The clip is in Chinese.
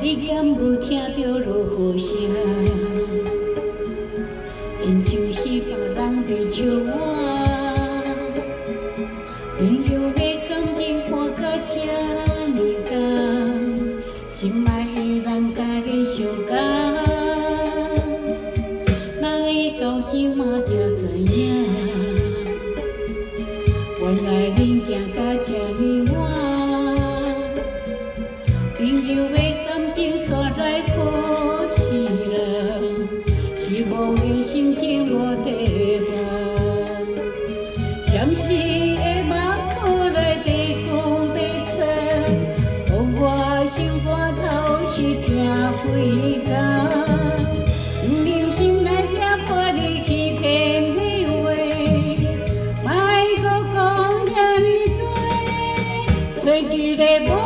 你敢有听到落雨声？亲像是别人在笑我。朋友的感情看甲这呢重，心爱的人甲你相共，哪会到即马才知影？原来恁行甲这呢晚，朋友的感情煞来可惜了，失望的心情无地放，暂时的目眶内底讲袂出，予我心肝头是疼几工。人心内遐破你欺骗的话，莫搁讲遐尼多，找一个。